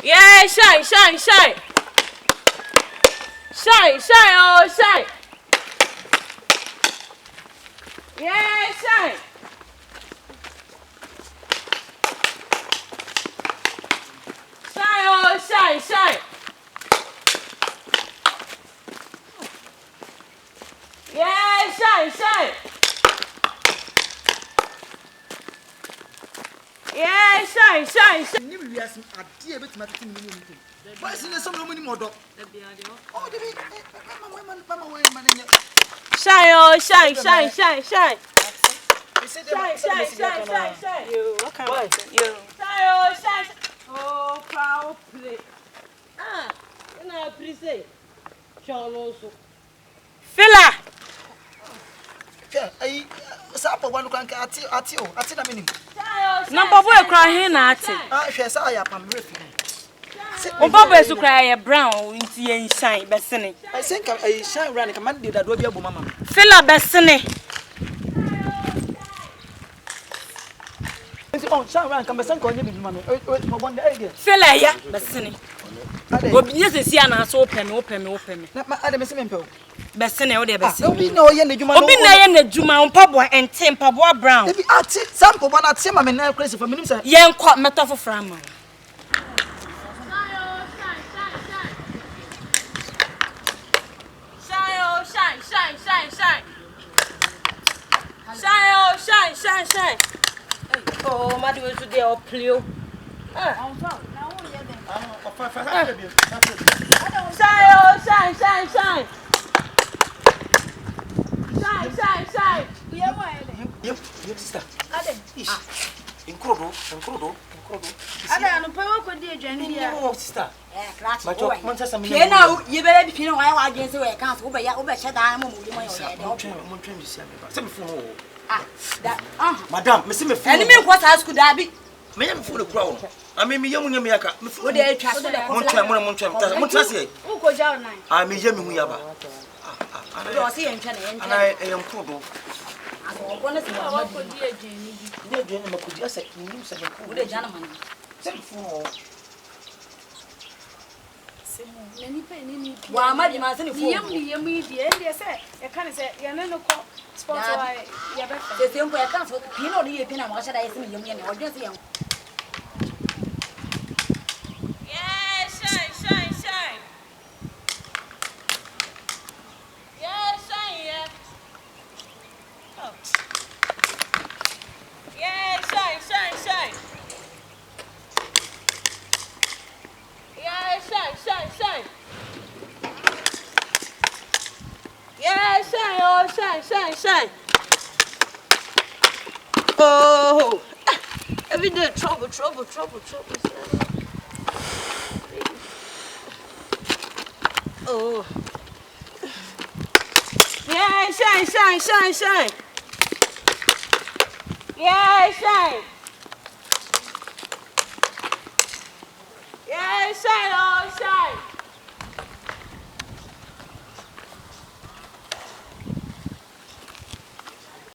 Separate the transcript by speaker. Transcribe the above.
Speaker 1: Yeah, shine. Shine, oh, shine. Yeah, shine. Shine, oh, shine. Yeah, shine. Yeah, shine.
Speaker 2: Ni we asim ade e betima tete ni anything. Why is there some no money modo? Oh, Debbie, mama, wait, man.
Speaker 1: Shine, oh, shine. Shine. You, what kind of thing? You. Shine. Oh, proud play. You know, please say. Sean also. Fila.
Speaker 2: Yeah, I sapa one can ati na minim.
Speaker 1: Number boy crying at it.
Speaker 2: She say I am refi.
Speaker 1: Papa is cry brown in shine, Bessini.
Speaker 2: I think I shine run command that do be abu mama.
Speaker 1: Fila Bessini.
Speaker 2: Oh, shine run come besan ko nye bi mama. One day again.
Speaker 1: Fila ya Bessini. Obi nyese si ana so open me.
Speaker 2: Na ma ade me se mempe o.
Speaker 1: Bessini o de Bessini.
Speaker 2: Obi na oye na djuma no.
Speaker 1: Obi na ye na djuma mpabo ente mpabo brown.
Speaker 2: Ebi ati sample bona ati ma me na crazy for minim say.
Speaker 1: Ye nkwa metafo frama. Shine. Oh, my dear, today I'll play. Shine.
Speaker 2: Yep, sister. Incredible.
Speaker 3: Ada no pa wo ko di adwane dia.
Speaker 2: Oh, sister.
Speaker 3: Class.
Speaker 2: But man say some.
Speaker 3: Pie na you better be pie na wa agyen say we kan so wo be she dan mo mo yi mo yo de.
Speaker 2: Mon train bi sia me ba. Say me phone o.
Speaker 3: Madam,
Speaker 2: me say me phone.
Speaker 3: Eni me ko sa school da bi.
Speaker 2: Me yam phone kura wo. Ami me yam nyam yaka. Me phone.
Speaker 3: Wo de atwa so de ko.
Speaker 2: Mon train. Mon train say.
Speaker 3: Wo ko jaw nan.
Speaker 2: Me yam hu yaba.
Speaker 3: Do say yen twa na yen.
Speaker 2: Ana yam krodo.
Speaker 3: Aso ko na se wa ko di adwane bi.
Speaker 2: Di adwane makudi asa nim say ko.
Speaker 3: Wo de jana man.
Speaker 2: Say me phone.
Speaker 3: Wa ma di ma se ni phone.
Speaker 4: Yem yi die ndie se e kan se ye ne no ko sport wa ye be fa.
Speaker 3: Se tempo e kan so pie na o di ye pie na ma sha da ye se me yem ye ne o dwen se yen.
Speaker 1: Yeah, shine. Yeah, shine, yeah. Oh. Yeah, shine. Yeah, shine. Yeah, shine. Oh, every day trouble. Oh, yeah, shine. Yeah, shine.